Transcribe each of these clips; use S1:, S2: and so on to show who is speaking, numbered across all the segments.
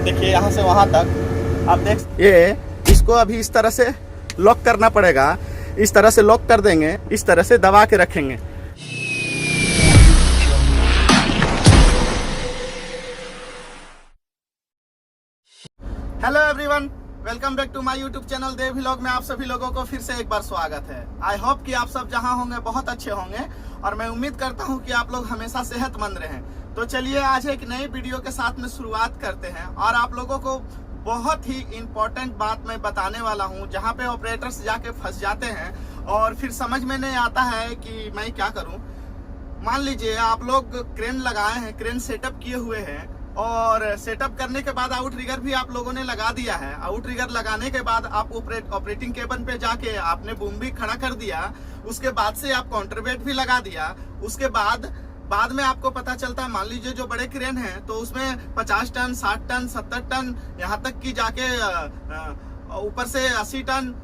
S1: देखिए यहाँ से वहाँ तक आप देख, ये इसको अभी इस तरह से लॉक करना पड़ेगा। इस तरह से लॉक कर देंगे, इस तरह से दबा के रखेंगे। Hello everyone, welcome back to my YouTube channel Dev vlog में आप सभी लोगों को फिर से एक बार स्वागत है। आई होप कि आप सब जहां होंगे बहुत अच्छे होंगे और मैं उम्मीद करता हूं कि आप लोग हमेशा सेहतमंद रहें। तो चलिए आज एक नई वीडियो के साथ में शुरुआत करते हैं और आप लोगों को बहुत ही इम्पोर्टेंट बात मैं बताने वाला हूं, जहां पे ऑपरेटर्स जाके फंस जाते हैं और फिर समझ में नहीं आता है कि मैं क्या करूं। मान लीजिए आप लोग क्रेन लगाए हैं, क्रेन सेटअप किए हुए हैं और सेटअप करने के बाद आउट रिगर भी आप लोगों ने लगा दिया है। आउट रिगर लगाने के बाद आप ऑपरेटिंग केबन पे जाके आपने बूम भी खड़ा कर दिया, उसके बाद से आप काउंटरवेट भी लगा दिया। उसके बाद में आपको पता चलता है, मान लीजिए जो बड़े क्रेन हैं तो उसमें 50 टन 60 टन 70 टन यहाँ तक की जाके ऊपर से 80 टन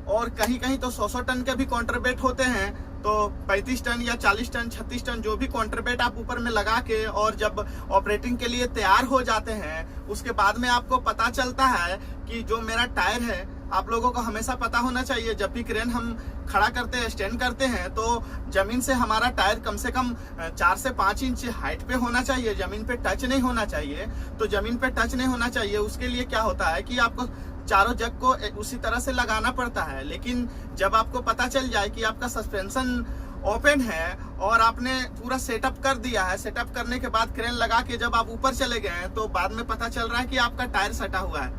S1: और कहीं कहीं तो 100 टन के भी काउंटरवेट होते हैं। तो 35 टन या 40 टन 36 टन जो भी काउंटरवेट आप ऊपर में लगा के और जब ऑपरेटिंग के लिए तैयार हो जाते हैं, उसके बाद में आपको पता चलता है कि जो मेरा टायर है, आप लोगों को हमेशा पता होना चाहिए जब भी क्रेन हम खड़ा करते हैं, स्टैंड करते हैं, तो जमीन से हमारा टायर कम से कम 4 से 5 इंच हाइट पे होना चाहिए, जमीन पे टच नहीं होना चाहिए। तो जमीन पे टच नहीं होना चाहिए, उसके लिए क्या होता है कि आपको चारों जग को उसी तरह से लगाना पड़ता है। लेकिन जब आपको पता चल जाए कि आपका सस्पेंशन ओपन है और आपने पूरा सेटअप कर दिया है, सेटअप करने के बाद क्रेन लगा के जब आप ऊपर चले गए हैं तो बाद में पता चल रहा है कि आपका टायर सटा हुआ है।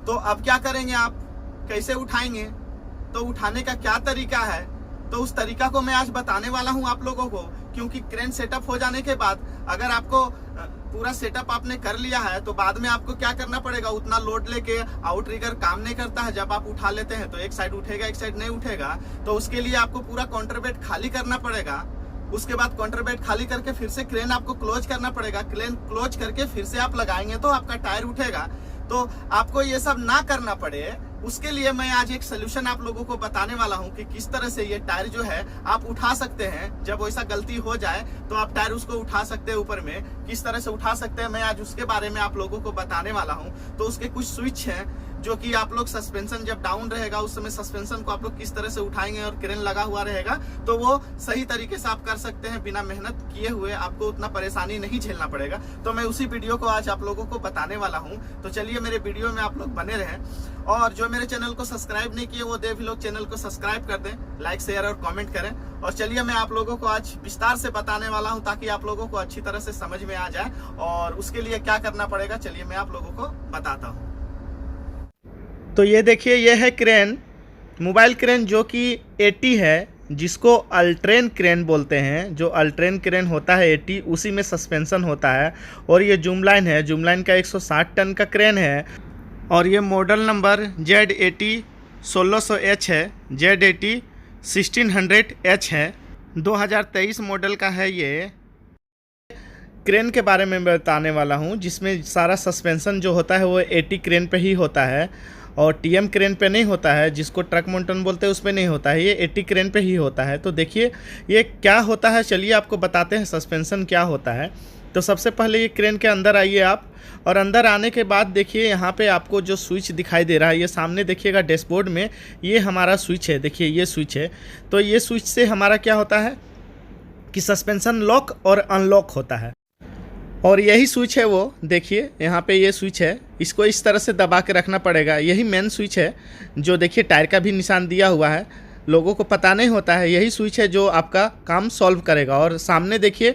S1: तो अब क्या करेंगे, आप कैसे उठाएंगे, तो उठाने का क्या तरीका है, तो उस तरीका को मैं आज बताने वाला हूं आप लोगों को। क्योंकि क्रेन सेटअप हो जाने के बाद अगर आपको पूरा सेटअप आपने कर लिया है तो बाद में आपको क्या करना पड़ेगा, उतना लोड लेके आउट रिगर काम नहीं करता है। जब आप उठा लेते हैं तो एक साइड उठेगा, एक साइड नहीं उठेगा। तो उसके लिए आपको पूरा काउंटरवेट खाली करना पड़ेगा। उसके बाद काउंटरवेट खाली करके फिर से क्रेन आपको क्लोज करना पड़ेगा। क्रेन क्लोज करके फिर से आप लगाएंगे तो आपका टायर उठेगा। तो आपको ये सब ना करना पड़े, उसके लिए मैं आज एक सोल्यूशन आप लोगों को बताने वाला हूं कि किस तरह से ये टायर जो है आप उठा सकते हैं। जब वैसा गलती हो जाए तो आप टायर उसको उठा सकते हैं ऊपर में, किस तरह से उठा सकते हैं मैं आज उसके बारे में आप लोगों को बताने वाला हूं। तो उसके कुछ स्विच हैं जो कि आप लोग सस्पेंशन जब डाउन रहेगा उस समय सस्पेंशन को आप लोग किस तरह से उठाएंगे और क्रेन लगा हुआ रहेगा तो वो सही तरीके से आप कर सकते हैं, बिना मेहनत किए हुए आपको उतना परेशानी नहीं झेलना पड़ेगा। तो मैं उसी वीडियो को आज आप लोगों को बताने वाला हूं। तो चलिए मेरे वीडियो में आप लोग बने रहें और जो मेरे चैनल को सब्सक्राइब नहीं किए वो देव व्लॉग चैनल को सब्सक्राइब कर दें, लाइक शेयर और कमेंट करें। और चलिए मैं आप लोगों को आज विस्तार से बताने वाला हूं ताकि आप लोगों को अच्छी तरह से समझ में आ जाए और उसके लिए क्या करना पड़ेगा चलिए मैं आप लोगों को बताता हूं। तो ये देखिए, ये है क्रेन, मोबाइल क्रेन जो कि 80 है, जिसको अल्ट्रेन क्रेन बोलते हैं। जो अल्ट्रेन क्रेन होता है 80, उसी में सस्पेंशन होता है। और ये जूम लाइन है, जूम लाइन का 160 टन का क्रेन है और ये मॉडल नंबर Z80 1600H है, Z80 1600H है, 2023 मॉडल का है। ये क्रेन के बारे में बताने वाला हूँ जिसमें सारा सस्पेंशन जो होता है वो 80 क्रेन पे ही होता है और TM क्रेन पे नहीं होता है, जिसको ट्रक मोंटन बोलते हैं उस पे नहीं होता है, ये 80 क्रेन पे ही होता है। तो देखिए ये क्या होता है, चलिए आपको बताते हैं सस्पेंशन क्या होता है। तो सबसे पहले ये क्रेन के अंदर आइए आप, और अंदर आने के बाद देखिए यहाँ पे आपको जो स्विच दिखाई दे रहा है, ये सामने देखिएगा डैशबोर्ड में, ये हमारा स्विच है। देखिए ये स्विच है। तो ये स्विच से हमारा क्या होता है कि सस्पेंशन लॉक और अनलॉक होता है। और यही स्विच है वो, देखिए यहाँ पे ये स्विच है, इसको इस तरह से दबा के रखना पड़ेगा। यही मेन स्विच है जो देखिए टायर का भी निशान दिया हुआ है, लोगों को पता नहीं होता है। यही स्विच है जो आपका काम सॉल्व करेगा। और सामने देखिए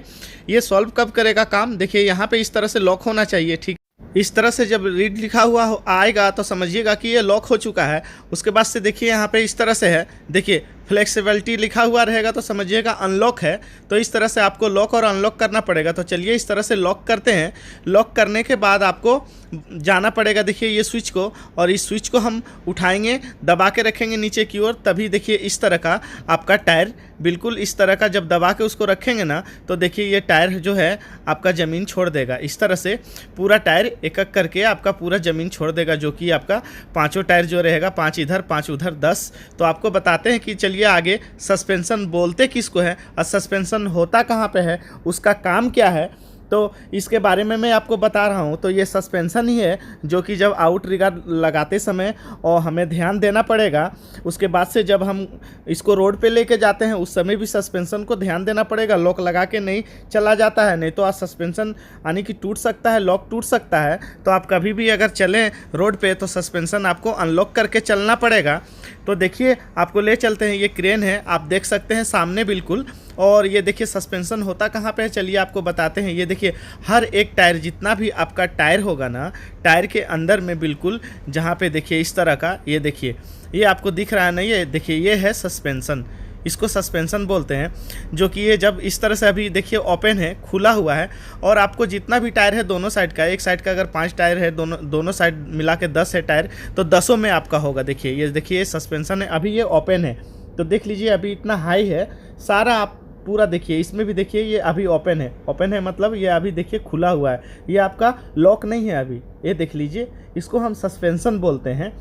S1: ये सॉल्व कब करेगा काम, देखिए यहाँ पे इस तरह से लॉक होना चाहिए। ठीक इस तरह से जब रीड लिखा हुआ आएगा तो समझिएगा कि ये लॉक हो चुका है। उसके बाद से देखिए यहाँ पे इस तरह से है, देखिए फ्लेक्सिबिलिटी लिखा हुआ रहेगा तो समझिएगा अनलॉक है। तो इस तरह से आपको लॉक और अनलॉक करना पड़ेगा। तो चलिए इस तरह से लॉक करते हैं। लॉक करने के बाद आपको जाना पड़ेगा, देखिए ये स्विच को, और इस स्विच को हम उठाएंगे, दबा के रखेंगे नीचे की ओर, तभी देखिए इस तरह का आपका टायर, बिल्कुल इस तरह का जब दबा के उसको रखेंगे ना तो देखिए ये टायर जो है आपका ज़मीन छोड़ देगा। इस तरह से पूरा टायर एक एक करके आपका पूरा ज़मीन छोड़ देगा, जो कि आपका पांचों टायर जो रहेगा, 5 इधर 5 उधर 10। तो आपको बताते हैं कि चलिए आगे सस्पेंशन बोलते किसको है और सस्पेंशन होता कहाँ पे है, उसका काम क्या है। तो इसके बारे में मैं आपको बता रहा हूँ। तो ये सस्पेंशन ही है जो कि जब आउट रिगर लगाते समय और हमें ध्यान देना पड़ेगा। उसके बाद से जब हम इसको रोड पे लेके जाते हैं उस समय भी सस्पेंशन को ध्यान देना पड़ेगा, लॉक लगा के नहीं चला जाता है, नहीं तो आज सस्पेंशन यानी कि टूट सकता है, लॉक टूट सकता है। तो आप कभी भी अगर चलें रोड पे तो सस्पेंशन आपको अनलॉक करके चलना पड़ेगा। तो देखिए आपको ले चलते हैं, ये क्रेन है, आप देख सकते हैं सामने बिल्कुल। और ये देखिए सस्पेंशन होता कहाँ पे है, चलिए आपको बताते हैं। ये देखिए हर एक टायर, जितना भी आपका टायर होगा ना, टायर के अंदर में बिल्कुल जहाँ पे देखिए इस तरह का, ये देखिए ये आपको दिख रहा है ना, ये देखिए ये है सस्पेंशन, इसको सस्पेंशन बोलते हैं। जो कि ये जब इस तरह से अभी देखिए ओपन है, खुला हुआ है, और आपको जितना भी टायर है दोनों साइड का, एक साइड का अगर 5 टायर है, दोनों साइड मिला के 10 है टायर, तो 10 में आपका होगा। देखिए ये देखिए ये सस्पेंशन है, अभी ये ओपन है, तो देख लीजिए अभी इतना हाई है सारा, आप पूरा देखिए। इसमें भी देखिए ये अभी ओपन है, ओपन है मतलब ये अभी देखिए खुला हुआ है, ये आपका लॉक नहीं है अभी, ये देख लीजिए। इसको हम सस्पेंशन बोलते हैं।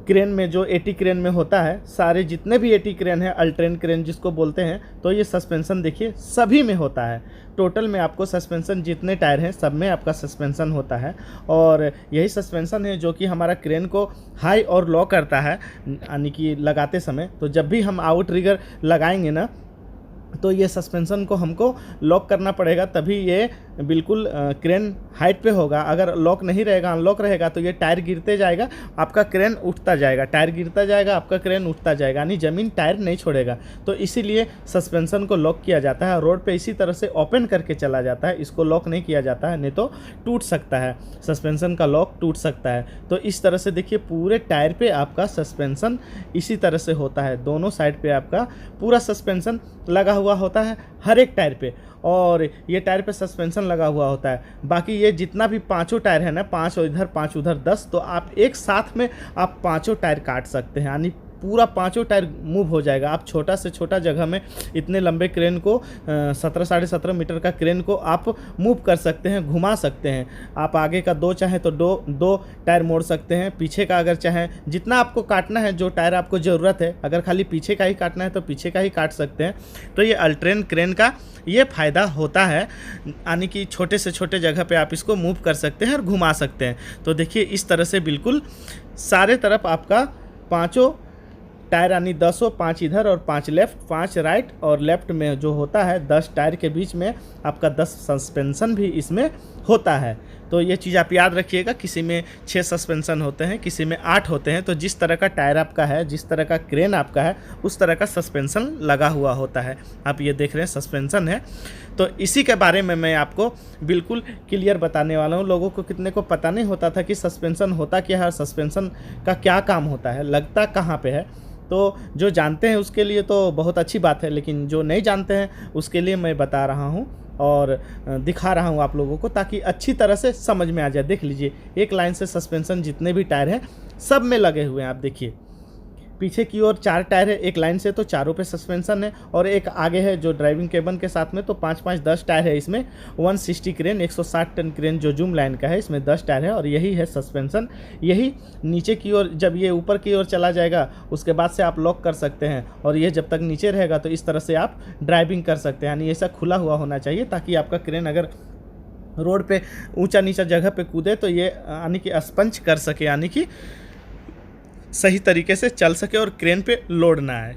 S1: क्रेन में जो 80 क्रेन में होता है, सारे जितने भी 80 क्रेन है, अल्ट्रेन क्रेन जिसको बोलते हैं, तो ये सस्पेंशन देखिए सभी में होता है। टोटल में आपको सस्पेंशन जितने टायर हैं सब में आपका सस्पेंशन होता है। और यही सस्पेंशन है जो कि हमारा क्रेन को हाई और लो करता है, यानी कि लगाते समय। तो जब भी हम आउट रिगर लगाएंगे ना, तो ये सस्पेंशन को हमको लॉक करना पड़ेगा, तभी ये बिल्कुल क्रेन हाइट पे होगा। अगर लॉक नहीं रहेगा, अनलॉक रहेगा, तो ये टायर गिरते जाएगा, आपका क्रेन उठता जाएगा, टायर गिरता जाएगा, आपका क्रेन उठता जाएगा, यानी ज़मीन टायर नहीं छोड़ेगा। तो इसीलिए सस्पेंशन को लॉक किया जाता है। रोड पे इसी तरह से ओपन करके चला जाता है, इसको लॉक नहीं किया जाता है, नहीं तो टूट सकता है, सस्पेंशन का लॉक टूट सकता है। तो इस तरह से देखिए पूरे टायर पे आपका सस्पेंशन इसी तरह से होता है, दोनों साइड पे आपका पूरा सस्पेंशन लगा हुआ होता है हर एक टायर पे, और ये टायर पे सस्पेंशन लगा हुआ होता है। बाकी ये जितना भी 5 टायर है ना, 5 इधर 5 उधर 10, तो आप एक साथ में आप 5 टायर काट सकते हैं, यानी पूरा 5 टायर मूव हो जाएगा। आप छोटा से छोटा जगह में इतने लंबे क्रेन को 17 साढ़े 17 मीटर का क्रेन को आप मूव कर सकते हैं, घुमा सकते हैं। आप आगे का 2 चाहें तो दो टायर मोड़ सकते हैं, पीछे का अगर चाहें, जितना आपको काटना है, जो टायर आपको ज़रूरत है, अगर खाली पीछे का ही काटना है तो पीछे का ही काट सकते हैं। तो ये अल्ट्रेन क्रेन का ये फ़ायदा होता है, यानी कि छोटे से छोटे जगह पे आप इसको मूव कर सकते हैं और घुमा सकते हैं। तो देखिए इस तरह से बिल्कुल सारे तरफ आपका 5 टायर, यानी 10, 5 इधर और 5 लेफ्ट, 5 राइट, और लेफ्ट में जो होता है 10 टायर के बीच में आपका 10 सस्पेंशन भी इसमें होता है। तो ये चीज़ आप याद रखिएगा, किसी में 6 सस्पेंशन होते हैं, किसी में 8 होते हैं। तो जिस तरह का टायर आपका है, जिस तरह का क्रेन आपका है, उस तरह का सस्पेंशन लगा हुआ होता है। आप ये देख रहे हैं सस्पेंशन है। तो इसी के बारे में मैं आपको बिल्कुल क्लियर बताने वाला हूँ। लोगों को कितने को पता नहीं होता था कि सस्पेंशन होता क्या है, सस्पेंशन का क्या काम होता है, लगता कहाँ पे है। तो जो जानते हैं उसके लिए तो बहुत अच्छी बात है, लेकिन जो नहीं जानते हैं उसके लिए मैं बता रहा हूँ और दिखा रहा हूँ आप लोगों को, ताकि अच्छी तरह से समझ में आ जाए। देख लीजिए एक लाइन से सस्पेंशन जितने भी टायर हैं सब में लगे हुए हैं। आप देखिए पीछे की ओर 4 टायर है एक लाइन से, तो चारों पे सस्पेंशन है, और एक आगे है जो ड्राइविंग केबन के साथ में, तो 5-5 10 टायर है इसमें। 160 क्रेन 160 टन क्रेन जो जूम लाइन का है, इसमें 10 टायर है, और यही है सस्पेंशन। यही नीचे की ओर, जब ये ऊपर की ओर चला जाएगा उसके बाद से आप लॉक कर सकते हैं, और ये जब तक नीचे रहेगा तो इस तरह से आप ड्राइविंग कर सकते हैं। यानी ऐसा खुला हुआ होना चाहिए ताकि आपका क्रेन अगर रोड पे ऊंचा नीचा जगह पे कूदे तो ये यानी कि स्पंज कर सके, यानी कि सही तरीके से चल सके और क्रेन पे लोड ना आए।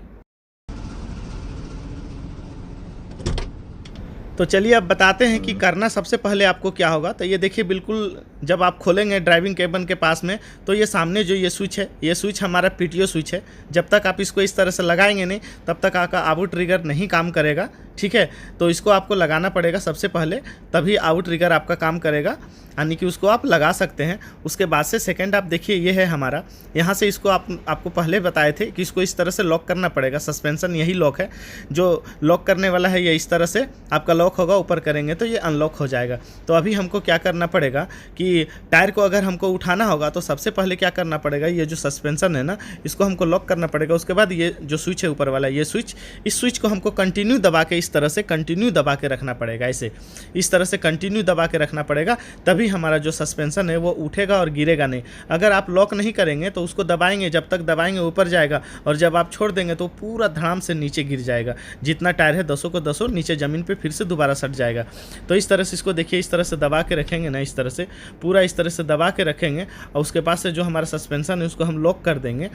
S1: तो चलिए अब बताते हैं कि करना सबसे पहले आपको क्या होगा। तो ये देखिए बिल्कुल जब आप खोलेंगे ड्राइविंग केबन के पास में, तो ये सामने जो ये स्विच है, ये स्विच हमारा पीटीओ स्विच है। जब तक आप इसको इस तरह से लगाएंगे नहीं, तब तक आपका आउट ट्रिगर नहीं काम करेगा, ठीक है। तो इसको आपको लगाना पड़ेगा सबसे पहले, तभी आउट ट्रिगर आपका काम करेगा, यानी कि उसको आप लगा सकते हैं। उसके बाद से सेकंड आप देखिए ये है हमारा, यहाँ से इसको आपको पहले बताए थे कि इसको इस तरह से लॉक करना पड़ेगा। सस्पेंशन यही लॉक है जो लॉक करने वाला है, ये इस तरह से आपका लॉक होगा, ऊपर करेंगे तो ये अनलॉक हो जाएगा। तो अभी हमको क्या करना पड़ेगा कि टायर को अगर हमको उठाना होगा तो सबसे पहले क्या करना पड़ेगा, ये जो सस्पेंशन है ना, इसको हमको लॉक करना पड़ेगा। उसके बाद ये जो स्विच है ऊपर वाला, ये स्विच, इस स्विच को हमको कंटिन्यू दबा के इस इस तरह से कंटिन्यू दबा के रखना पड़ेगा। ऐसे इस तरह से कंटिन्यू दबा के रखना पड़ेगा, तभी हमारा जो सस्पेंशन है वो उठेगा और गिरेगा नहीं। अगर आप लॉक नहीं करेंगे तो उसको दबाएंगे, जब तक दबाएंगे ऊपर जाएगा, और जब आप छोड़ देंगे तो पूरा धड़ाम से नीचे गिर जाएगा। जितना टायर है 10 को 10 नीचे ज़मीन पे फिर से दोबारा सट जाएगा। तो इस तरह से इसको देखिए, इस तरह से दबा के रखेंगे ना, इस तरह से पूरा इस तरह से दबा के रखेंगे, और उसके बाद से जो हमारा सस्पेंशन है उसको हम लॉक कर देंगे।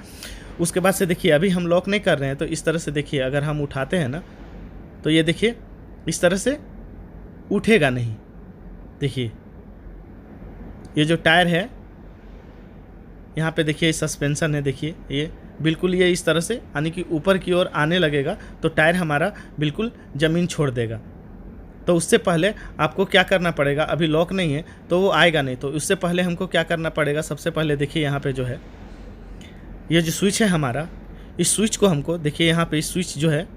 S1: उसके बाद से देखिए, अभी हम लॉक नहीं कर रहे हैं, तो इस तरह से देखिए, अगर हम उठाते हैं ना तो ये देखिए इस तरह से उठेगा नहीं। देखिए ये जो टायर है यहाँ पे देखिए सस्पेंशन है, देखिए ये बिल्कुल ये इस तरह से यानी कि ऊपर की ओर आने लगेगा तो टायर हमारा बिल्कुल ज़मीन छोड़ देगा। तो उससे पहले आपको क्या करना पड़ेगा, अभी लॉक नहीं है तो वो आएगा नहीं, तो उससे पहले हमको क्या करना पड़ेगा, सबसे पहले देखिए यहाँ पे जो है ये जो स्विच है हमारा, इस स्विच को हमको देखिए यहाँ पे इस स्विच जो है,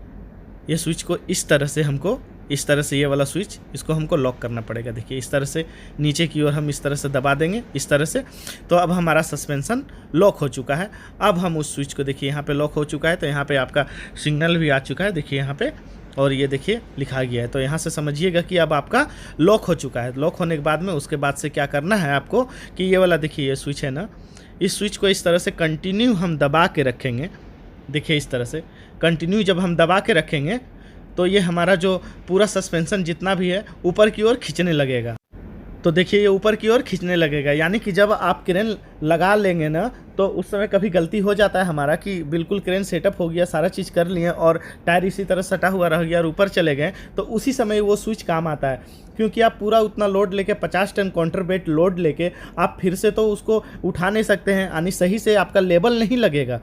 S1: ये स्विच को इस तरह से हमको, इस तरह से ये वाला स्विच इसको हमको लॉक करना पड़ेगा। देखिए इस तरह से नीचे की ओर हम इस तरह से दबा देंगे, इस तरह से। तो अब हमारा सस्पेंशन लॉक हो चुका है। अब हम उस स्विच को देखिए यहाँ पे लॉक हो चुका है, तो यहाँ पे आपका सिग्नल भी आ चुका है, देखिए यहाँ पे, और ये देखिए लिखा गया है। तो यहाँ से समझिएगा कि अब आपका लॉक हो चुका है। लॉक होने के बाद में उसके बाद से क्या करना है आपको कि ये वाला देखिए ये स्विच है ना, इस स्विच को इस तरह से कंटिन्यू हम दबा के रखेंगे। देखिए इस तरह से कंटिन्यू जब हम दबा के रखेंगे तो ये हमारा जो पूरा सस्पेंशन जितना भी है ऊपर की ओर खींचने लगेगा। तो देखिए ये ऊपर की ओर खींचने लगेगा, यानी कि जब आप क्रेन लगा लेंगे ना तो उस समय कभी गलती हो जाता है हमारा कि बिल्कुल क्रेन सेटअप हो गया, सारा चीज़ कर लिए और टायर इसी तरह सटा हुआ रह गया और ऊपर चले गए, तो उसी समय वो स्विच काम आता है। क्योंकि आप पूरा उतना लोड लेके 50 टन काउंटरवेट लोड लेके आप फिर से तो उसको उठा नहीं सकते हैं, यानी सही से आपका लेबल नहीं लगेगा।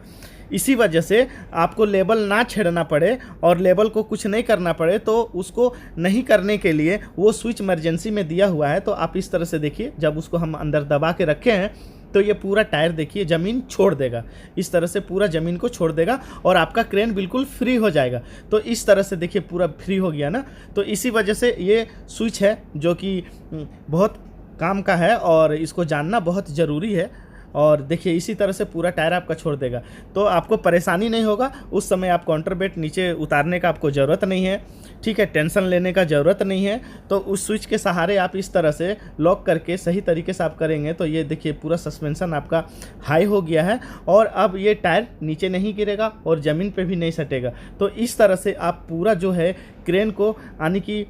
S1: इसी वजह से आपको लेबल ना छेड़ना पड़े और लेबल को कुछ नहीं करना पड़े, तो उसको नहीं करने के लिए वो स्विच इमरजेंसी में दिया हुआ है। तो आप इस तरह से देखिए, जब उसको हम अंदर दबा के रखे हैं तो ये पूरा टायर देखिए ज़मीन छोड़ देगा, इस तरह से पूरा ज़मीन को छोड़ देगा और आपका क्रेन बिल्कुल फ्री हो जाएगा। तो इस तरह से देखिए पूरा फ्री हो गया ना। तो इसी वजह से ये स्विच है जो कि बहुत काम का है और इसको जानना बहुत ज़रूरी है। और देखिए इसी तरह से पूरा टायर आपका छोड़ देगा, तो आपको परेशानी नहीं होगा। उस समय आप काउंटरवेट नीचे उतारने का आपको ज़रूरत नहीं है, ठीक है, टेंशन लेने का ज़रूरत नहीं है। तो उस स्विच के सहारे आप इस तरह से लॉक करके सही तरीके से आप करेंगे तो ये देखिए पूरा सस्पेंशन आपका हाई हो गया है और अब ये टायर नीचे नहीं गिरेगा और ज़मीन पे भी नहीं सटेगा। तो इस तरह से आप पूरा जो है क्रेन को यानी कि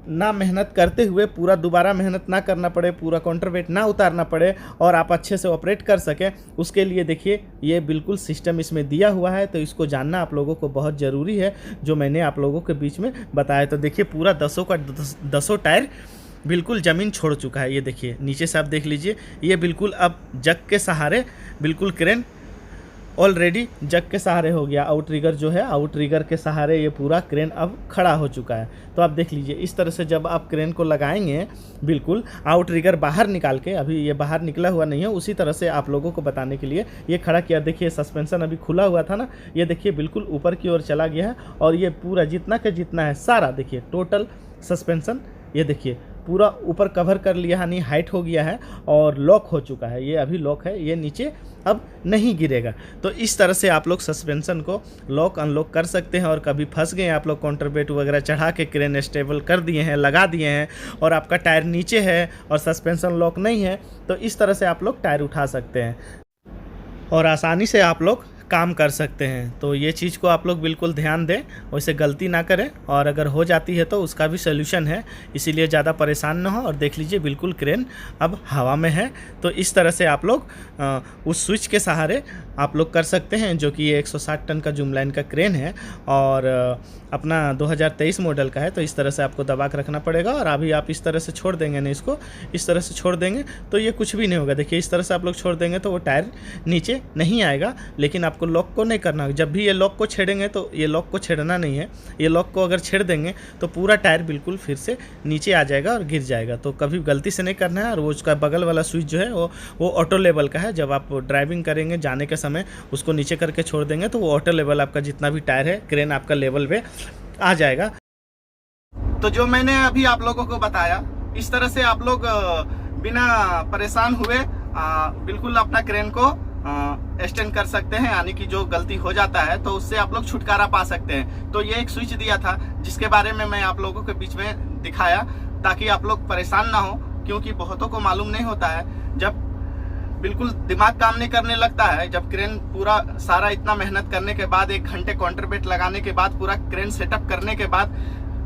S1: ना मेहनत करते हुए, पूरा दोबारा मेहनत ना करना पड़े, पूरा काउंटरवेट ना उतारना पड़े और आप अच्छे से ऑपरेट कर सकें, उसके लिए देखिए ये बिल्कुल सिस्टम इसमें दिया हुआ है। तो इसको जानना आप लोगों को बहुत ज़रूरी है, जो मैंने आप लोगों के बीच में बताया। तो देखिए पूरा 10 टायर बिल्कुल ज़मीन छोड़ चुका है। ये देखिए नीचे से आप देख लीजिए, ये बिल्कुल अब जग के सहारे बिल्कुल क्रेन ऑलरेडी जग के सहारे हो गया। आउटरिगर जो है, आउटरिगर के सहारे ये पूरा क्रेन अब खड़ा हो चुका है। तो आप देख लीजिए इस तरह से जब आप क्रेन को लगाएंगे, बिल्कुल आउटरिगर बाहर निकाल के, अभी ये बाहर निकला हुआ नहीं है, उसी तरह से आप लोगों को बताने के लिए ये खड़ा किया। देखिए सस्पेंशन अभी खुला हुआ था ना, ये देखिए बिल्कुल ऊपर की ओर चला गया है और ये पूरा जितना का जितना है सारा देखिए टोटल सस्पेंशन ये देखिए पूरा ऊपर कवर कर लिया, यानी हाइट हो गया है और लॉक हो चुका है। ये अभी लॉक है, ये नीचे अब नहीं गिरेगा। तो इस तरह से आप लोग सस्पेंशन को लॉक अनलॉक कर सकते हैं। और कभी फंस गए आप लोग, काउंटरवेट वगैरह चढ़ा के क्रेन स्टेबल कर दिए हैं, लगा दिए हैं और आपका टायर नीचे है और सस्पेंशन लॉक नहीं है, तो इस तरह से आप लोग टायर उठा सकते हैं और आसानी से आप लोग काम कर सकते हैं। तो ये चीज़ को आप लोग बिल्कुल ध्यान दें, वैसे गलती ना करें, और अगर हो जाती है तो उसका भी सलूशन है, इसीलिए ज़्यादा परेशान ना हो। और देख लीजिए बिल्कुल क्रेन अब हवा में है। तो इस तरह से आप लोग उस स्विच के सहारे आप लोग कर सकते हैं, जो कि ये 160 टन का जूम लाइन का क्रेन है और अपना 2023 मॉडल का है। तो इस तरह से आपको दबा कर रखना पड़ेगा और अभी आप इस तरह से छोड़ देंगे ना, इसको इस तरह से छोड़ देंगे तो ये कुछ भी नहीं होगा। देखिए इस तरह से आप लोग छोड़ देंगे तो वो टायर नीचे नहीं आएगा, लेकिन आपको लॉक को नहीं करना। जब भी ये लॉक को छेड़ेंगे तो ये लॉक को छेड़ना नहीं है, ये लॉक को अगर छेड़ देंगे तो पूरा टायर बिल्कुल फिर से नीचे आ जाएगा और गिर जाएगा। तो कभी गलती से नहीं करना है। और वो उसका बगल वाला स्विच जो है वो ऑटो लेवल का है। जब आप ड्राइविंग करेंगे जाने के समय उसको नीचे करके छोड़ देंगे तो वो ऑटो लेवल आपका जितना भी टायर है क्रेन आपका लेवल पे आ जाएगा। तो जो मैंने अभी आप लोगों को बताया, इस तरह से आप लोग बिना परेशान हुए बिल्कुल अपना क्रेन को एक्सटेंड कर सकते हैं, यानी कि जो गलती हो जाता है तो उससे आप लोग छुटकारा पा सकते हैं। तो ये एक स्विच दिया था जिसके बारे में मैं आप लोगों के बीच में दिखाया, ताकि आप लोग परेशान ना हो, क्योंकि बहुतों को मालूम नहीं होता है। जब बिल्कुल दिमाग काम नहीं करने लगता है, जब क्रेन पूरा सारा इतना मेहनत करने के बाद, 1 घंटे काउंटरवेट लगाने के बाद, पूरा क्रेन सेटअप करने के बाद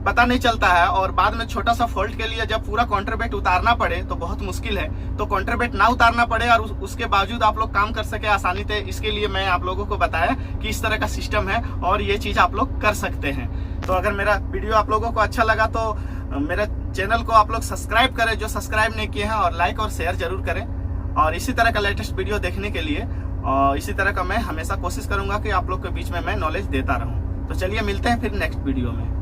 S1: पता नहीं चलता है, और बाद में छोटा सा फॉल्ट के लिए जब पूरा काउंटरवेट उतारना पड़े तो बहुत मुश्किल है। तो काउंटरवेट ना उतारना पड़े और उसके बावजूद आप लोग काम कर सके आसानी से, इसके लिए मैं आप लोगों को बताया कि इस तरह का सिस्टम है और ये चीज आप लोग कर सकते हैं। तो अगर मेरा वीडियो आप लोगों को अच्छा लगा तो मेरे चैनल को आप लोग सब्सक्राइब करें जो सब्सक्राइब नहीं किए हैं, और लाइक और शेयर जरूर करें। और इसी तरह का लेटेस्ट वीडियो देखने के लिए और इसी तरह का मैं हमेशा कोशिश करूंगा कि आप लोग के बीच में मैं नॉलेज देता रहूं। तो चलिए मिलते हैं फिर नेक्स्ट वीडियो में।